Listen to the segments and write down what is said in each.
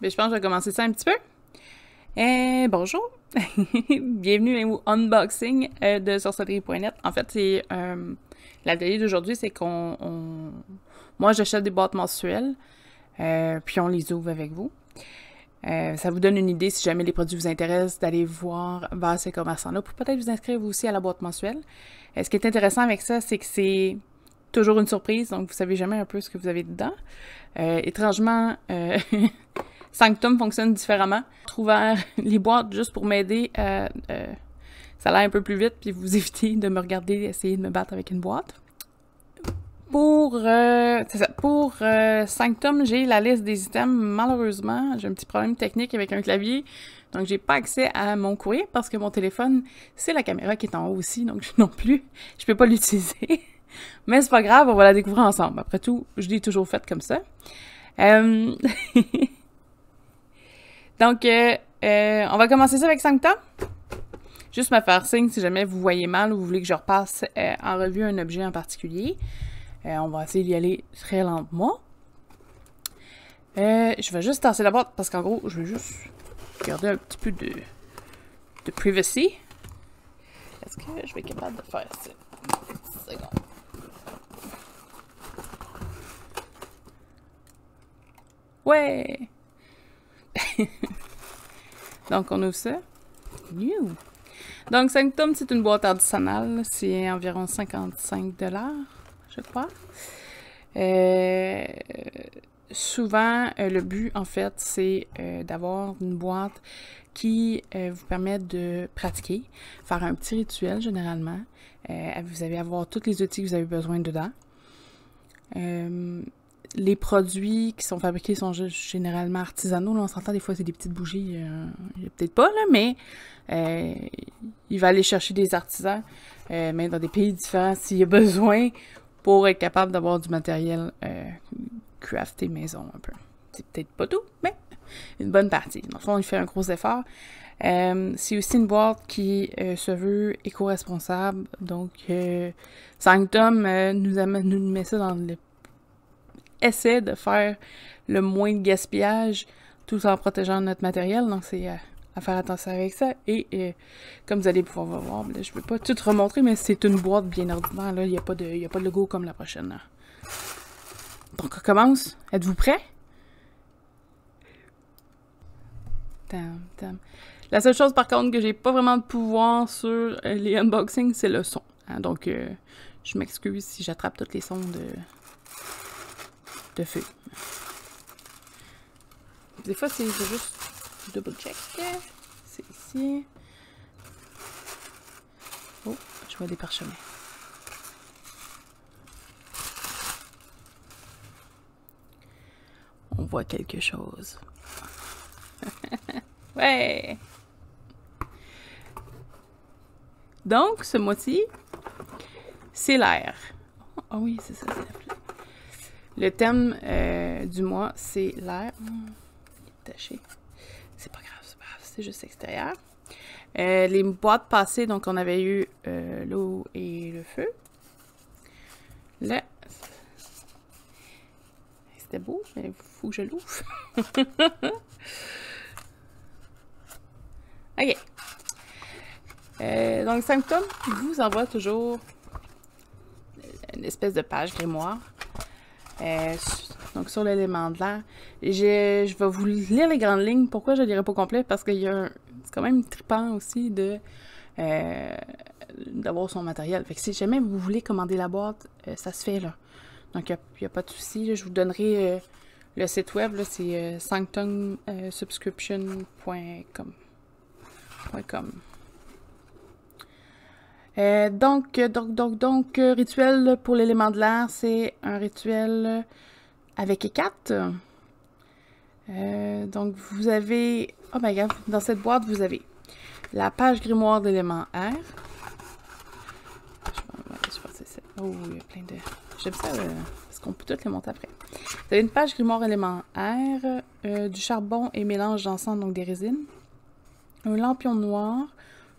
Mais je pense que je vais commencer ça un petit peu. Bonjour! Bienvenue au unboxing de sorcellerie.net. En fait, c'est l'atelier d'aujourd'hui, c'est moi, j'achète des boîtes mensuelles, puis on les ouvre avec vous. Ça vous donne une idée, si jamais les produits vous intéressent, d'aller voir vers ces commerçants-là pour peut-être vous inscrire vous aussi à la boîte mensuelle. Ce qui est intéressant avec ça, c'est que c'est toujours une surprise, donc vous savez jamais un peu ce que vous avez dedans. Étrangement, Sanctum fonctionne différemment. J'ai ouvert les boîtes juste pour m'aider à ça aille un peu plus vite, puis vous éviter de me regarder essayer de me battre avec une boîte. Pour Sanctum, j'ai la liste des items. Malheureusement, j'ai un petit problème technique avec un clavier, donc j'ai pas accès à mon courrier parce que mon téléphone, c'est la caméra qui est en haut aussi, donc non plus, je peux pas l'utiliser. Mais c'est pas grave, on va la découvrir ensemble. Après tout, je l'ai toujours faite comme ça. Donc, on va commencer ça avec Sanctum. Juste me faire signe si jamais vous voyez mal ou vous voulez que je repasse en revue un objet en particulier. On va essayer d'y aller très lentement. Je vais juste tasser la boîte parce qu'en gros, je vais juste garder un petit peu de privacy. Est-ce que je vais être capable de faire ça? Une petite seconde. Ouais! Donc, on ouvre ça. New. Donc, Sanctum, c'est une boîte artisanale. C'est environ 55 $, je crois. Souvent, le but, en fait, c'est d'avoir une boîte qui vous permet de pratiquer, faire un petit rituel, généralement. Vous allez avoir tous les outils que vous avez besoin dedans. Les produits qui sont fabriqués sont généralement artisanaux. Là, on s'entend, des fois, c'est des petites bougies. Il y a peut-être pas, là, mais il va aller chercher des artisans, même dans des pays différents, s'il y a besoin, pour être capable d'avoir du matériel crafté maison, un peu. C'est peut-être pas tout, mais une bonne partie. Dans le fond, il fait un gros effort. C'est aussi une boîte qui se veut éco-responsable. Donc, Sanctum nous met ça dans le essaie de faire le moins de gaspillage tout en protégeant notre matériel. Donc, c'est à faire attention avec ça. Et comme vous allez pouvoir voir, là, je ne peux pas tout remontrer, mais c'est une boîte bien ordinaire. Là. Il n'y a pas de logo comme la prochaine. Là. Donc, on commence. Êtes-vous prêts? La seule chose, par contre, que j'ai pas vraiment de pouvoir sur les unboxings, c'est le son. Hein? Donc, je m'excuse si j'attrape tous les sons de feu. Des fois, c'est juste double check. C'est ici. Oh, je vois des parchemins. On voit quelque chose. Ouais! Donc, ce mois-ci, c'est l'air. Ah oui, c'est ça, c'est la fleur. Le thème du mois, c'est l'air. Il est taché. C'est pas grave, c'est juste extérieur. Les boîtes passées, donc on avait eu l'eau et le feu. Là, c'était beau, mais il faut que je l'ouvre. OK. Donc, Sanctum vous envoie toujours une espèce de page grimoire. Donc, sur l'élément de l'air. Je vais vous lire les grandes lignes. Pourquoi je ne lirai pas complet? Parce qu'il y a c'est quand même trippant aussi d'avoir son matériel. Fait que si jamais vous voulez commander la boîte, ça se fait, là. Donc, il n'y a pas de souci. Je vous donnerai le site web, c'est sanctumsubscription.com. Donc, rituel pour l'élément de l'air, c'est un rituel avec Hécate. Donc, vous avez... Oh my god, dans cette boîte, vous avez la page grimoire d'élément air. Je pense que c'est ça. Oh, il y a plein de... J'aime ça, parce qu'on peut tout les monter après. Vous avez une page grimoire élément air, du charbon et mélange d'encens, donc des résines. Un lampion noir,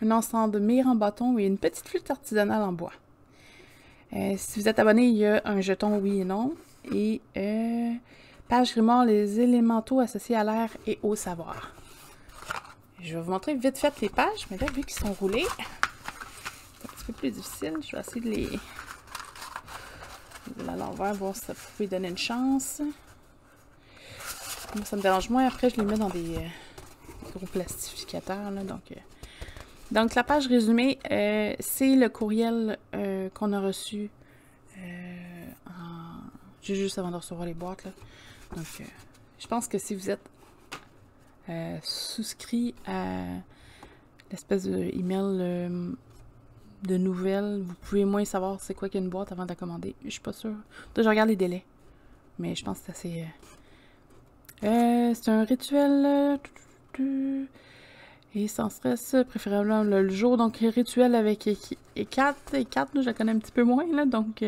un ensemble de mire en bâton et une petite flûte artisanale en bois. Si vous êtes abonné, il y a un jeton oui et non. Et Page grimoire, les élémentaux associés à l'air et au savoir. Je vais vous montrer vite fait les pages, mais là, vu qu'ils sont roulés, c'est un petit peu plus difficile. Je vais essayer de les à l'envers, voir si ça pouvait donner une chance. Moi, ça me dérange moins. Après, je les mets dans des gros plastificateurs. Là, donc, la page résumée, c'est le courriel qu'on a reçu juste avant de recevoir les boîtes. Là. Donc, je pense que si vous êtes souscrit à l'espèce d'email de nouvelles, vous pouvez moins savoir c'est quoi qu'une boîte avant de la commander. Je suis pas sûre. Je regarde les délais. Mais je pense que c'est assez... c'est un rituel... et sans stress, préférablement le jour. Donc, rituel avec Ekat. Ekat, je la connais un petit peu moins, là. Donc,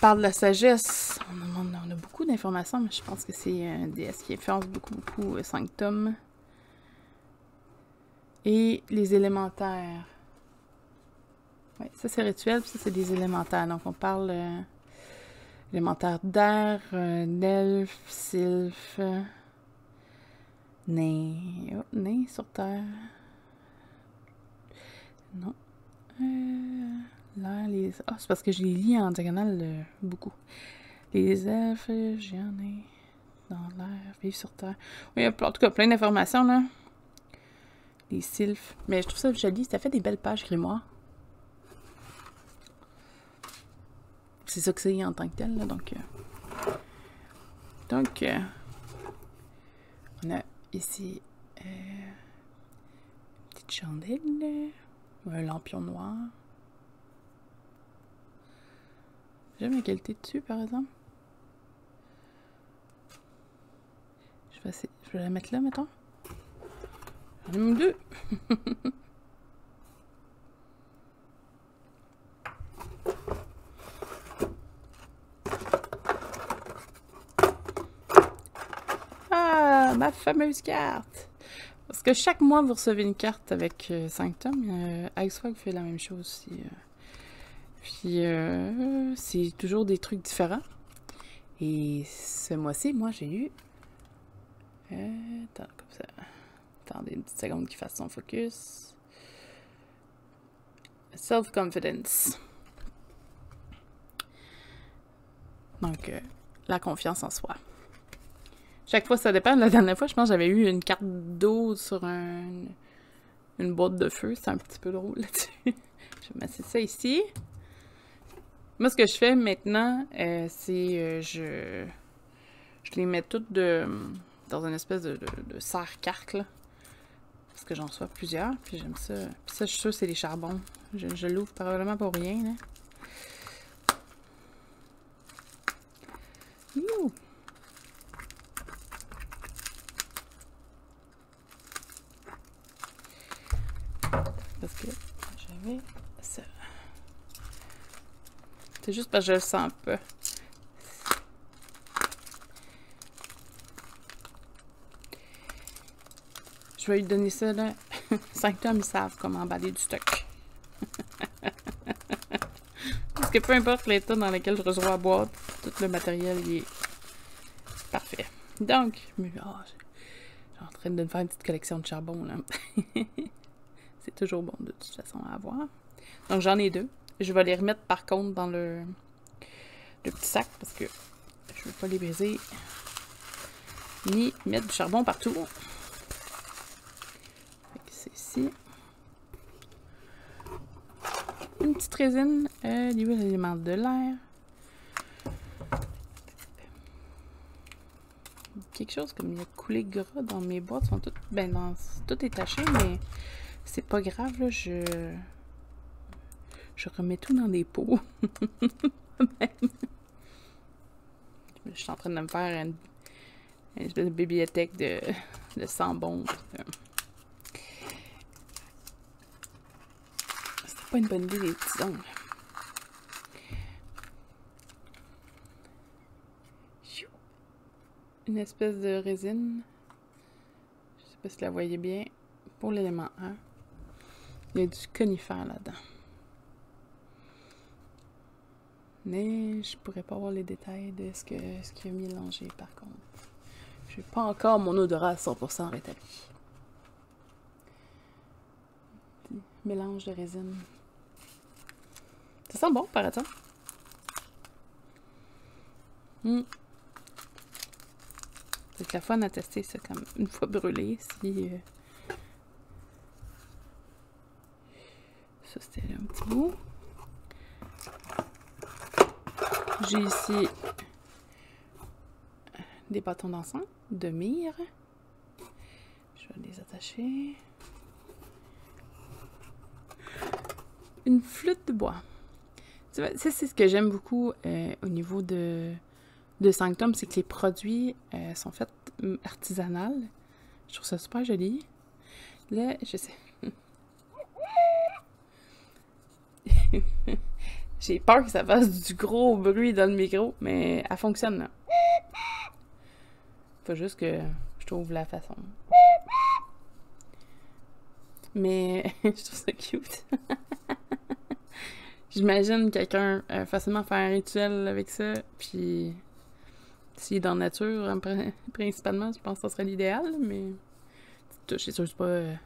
parle de la sagesse. On a beaucoup d'informations, mais je pense que c'est un DS qui influence beaucoup Sanctum. Et les élémentaires. Oui, ça c'est rituel, puis ça c'est des élémentaires. Donc on parle élémentaire d'air, d'elfe, sylphe, nain. Oh, nain sur terre. Non. Là, les... Ah, c'est parce que je les lis en diagonale beaucoup. Les elfes, j'en ai dans l'air, vivre sur terre. Oui, en tout cas, plein d'informations, là. Les sylphes. Mais je trouve ça joli. Ça fait des belles pages grimoire. C'est ça que c'est en tant que tel, là. Donc, on a ici une petite chandelle, un lampion noir. J'aime la qualité dessus, par exemple. Je vais la mettre là, mettons. J'en ai même deux. Ah, ma fameuse carte! Parce que chaque mois, vous recevez une carte avec Sanctum. Icewag fait la même chose aussi. Puis, c'est toujours des trucs différents. Et ce mois-ci, moi, j'ai eu... attends, comme ça. Attendez une petite seconde qu'il fasse son focus. Self-confidence. Donc, la confiance en soi. Chaque fois, ça dépend. La dernière fois, je pense que j'avais eu une carte d'eau sur une boîte de feu. C'est un petit peu drôle là-dessus. Je vais mettre ça ici. Moi, ce que je fais maintenant, c'est je les mets toutes dans une espèce de serre-carque, là. Parce que j'en reçois plusieurs, puis j'aime ça. Puis ça, je suis sûre que c'est des charbons. Je l'ouvre probablement pour rien, là. Youh! Parce que j'avais ça. C'est juste parce que je le sens pas. Je vais lui donner ça, là. Sanctum, ils savent comment emballer du stock. Parce que peu importe l'état dans lequel je reçois la boîte, tout le matériel, il est parfait. Donc, je suis en train de me faire une petite collection de charbon, là. C'est toujours bon, de toute façon, à avoir. Donc, j'en ai deux. Je vais les remettre, par contre, dans le petit sac, parce que je ne veux pas les briser, ni mettre du charbon partout. C'est ici. Une petite résine, l'huile élément de l'air. Quelque chose comme il y a coulé gras dans mes boîtes, sont toutes, tout est taché, mais c'est pas grave, là, je remets tout dans des pots. Je suis en train de me faire une espèce de bibliothèque de sambon. C'était pas une bonne idée, les petits ongles. Une espèce de résine. Je sais pas si vous la voyez bien. Pour l'élément 1. Il y a du conifère là-dedans. Mais je pourrais pas avoir les détails de ce qu'il a mélangé par contre. J'ai pas encore mon odorat à 100% rétabli. Mélange de résine. Ça sent bon, par exemple. C'est la fun à tester ça comme une fois brûlé. Si, ça c'était un petit bout. J'ai ici des bâtons d'encens de myrrhe. Je vais les attacher. Une flûte de bois. Ça, c'est ce que j'aime beaucoup au niveau de Sanctum, c'est que les produits sont faits artisanal. Je trouve ça super joli. Là, je sais. J'ai peur que ça fasse du gros bruit dans le micro, mais elle fonctionne là. Faut juste que je trouve la façon. Mais je trouve ça cute. J'imagine quelqu'un facilement faire un rituel avec ça, puis s'il est dans la nature, principalement, je pense que ça serait l'idéal, mais c'est sûr, c'est pas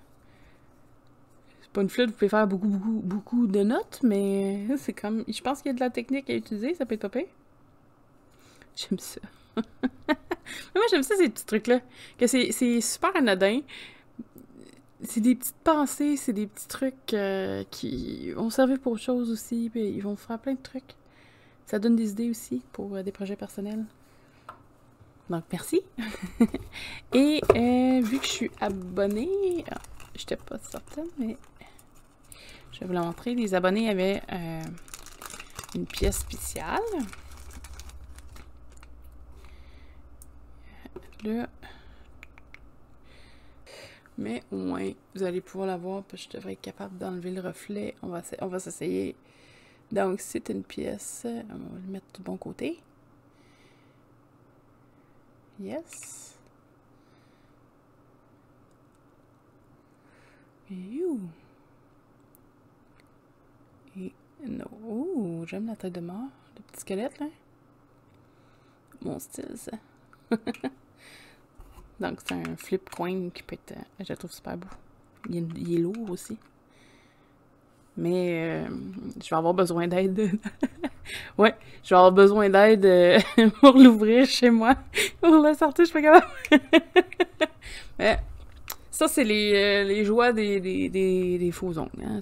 une flûte, vous pouvez faire beaucoup de notes, mais c'est comme, je pense qu'il y a de la technique à utiliser, ça peut être pas pire. J'aime ça. Moi, j'aime ça, ces petits trucs-là, que c'est super anodin. C'est des petites pensées, c'est des petits trucs qui vont servir pour autre chose aussi, puis ils vont faire plein de trucs. Ça donne des idées aussi pour des projets personnels. Donc, merci. Et vu que je suis abonnée, j'étais pas certaine, mais je vais vous la montrer. Les abonnés avaient une pièce spéciale. Là. Mais au moins, vous allez pouvoir la voir, parce que je devrais être capable d'enlever le reflet. On va s'essayer. Donc, c'est une pièce. On va le mettre du bon côté. Yes. You. Et non. Oh, j'aime la tête de mort. Le petit squelette, là. Mon style, ça. Donc, c'est un flip coin qui peut être... je le trouve super beau. Il est lourd aussi. Mais je vais avoir besoin d'aide. Ouais, je vais avoir besoin d'aide pour l'ouvrir chez moi. Pour la sortir, je suis pas capable. Mais ça, c'est les joies des faux ongles. Hein.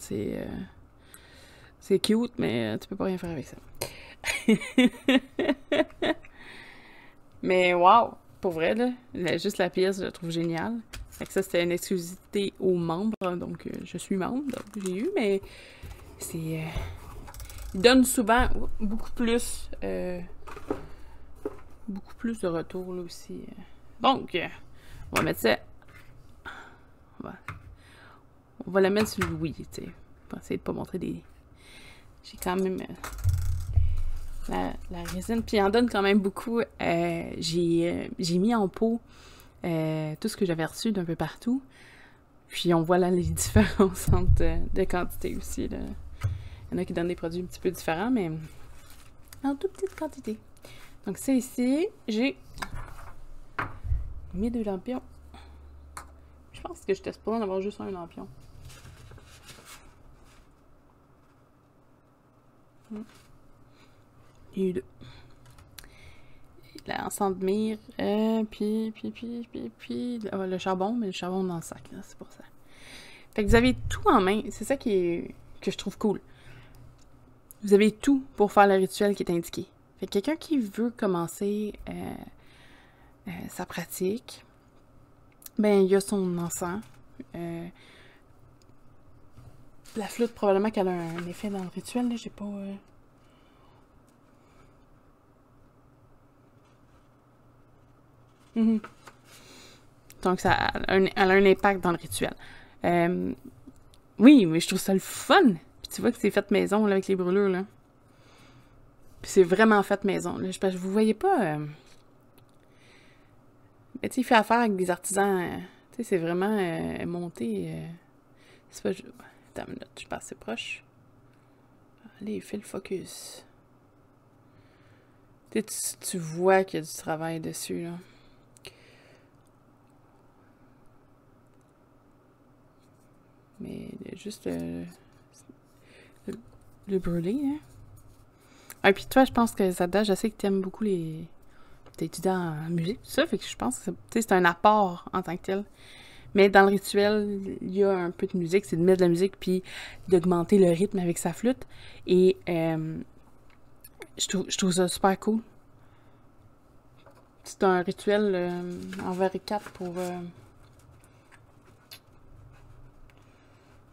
C'est cute, mais tu peux pas rien faire avec ça. Mais wow! Pour vrai, là, juste la pièce, je la trouve géniale. Fait que ça, c'était une exclusivité aux membres, donc je suis membre, donc j'ai eu, mais c'est... ils donnent souvent beaucoup plus de retours, là, aussi. Donc, on va mettre ça... On va la mettre sur le oui, tu sais. On va essayer de pas montrer des... J'ai quand même... la résine, puis il en donne quand même beaucoup. J'ai mis en pot tout ce que j'avais reçu d'un peu partout. Puis on voit là les différences de quantité aussi. Là. Il y en a qui donnent des produits un petit peu différents, mais en toute petite quantité. Donc c'est ici, j'ai mis 2 lampions. Je pense que j'étais supposée en avoir juste un lampion. Il y a eu 2. L'encens de myrrhe, puis le charbon, mais le charbon dans le sac, c'est pour ça. Fait que vous avez tout en main, c'est ça que je trouve cool. Vous avez tout pour faire le rituel qui est indiqué. Fait que quelqu'un qui veut commencer sa pratique, ben il y a son encens. La flûte, probablement qu'elle a un effet dans le rituel, là, j'ai pas... Donc, elle a un impact dans le rituel. Oui, mais je trouve ça le fun. Puis tu vois que c'est fait maison là, avec les brûlures. Là. Puis c'est vraiment fait maison. Là. Vous voyez pas... Mais tu sais, il fait affaire avec des artisans. Tu sais, c'est vraiment monté. C'est pas... Attends une minute, je passe assez proche. Allez, fais le focus. Tu vois qu'il y a du travail dessus, là. Mais juste le brûler, hein. Ah, puis toi, je pense que Zada, je sais que t'aimes beaucoup les... T'es étudiant en musique, tout ça, fait que je pense que c'est un apport en tant que tel. Mais dans le rituel, il y a un peu de musique, c'est de mettre de la musique puis d'augmenter le rythme avec sa flûte. Et je trouve ça super cool. C'est un rituel envers et quatre pour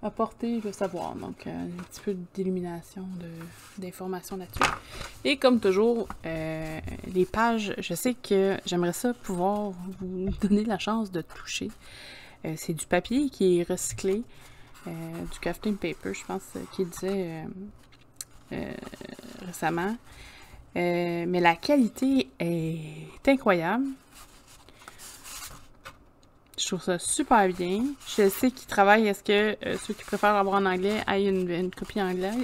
apporter le savoir. Donc, un petit peu d'illumination, d'informations là-dessus. Et comme toujours, les pages, je sais que j'aimerais ça pouvoir vous donner la chance de toucher. C'est du papier qui est recyclé, du crafting paper, je pense qu'il disait récemment. Mais la qualité est incroyable. Je trouve ça super bien. Je sais qu'ils travaillent. Est-ce que ceux qui préfèrent l'avoir en anglais aient une copie anglaise?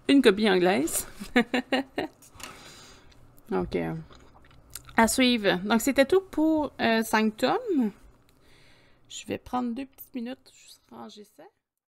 Une copie anglaise. Donc, à suivre. Donc, c'était tout pour 5 tomes. Je vais prendre 2 petites minutes, juste ranger ça.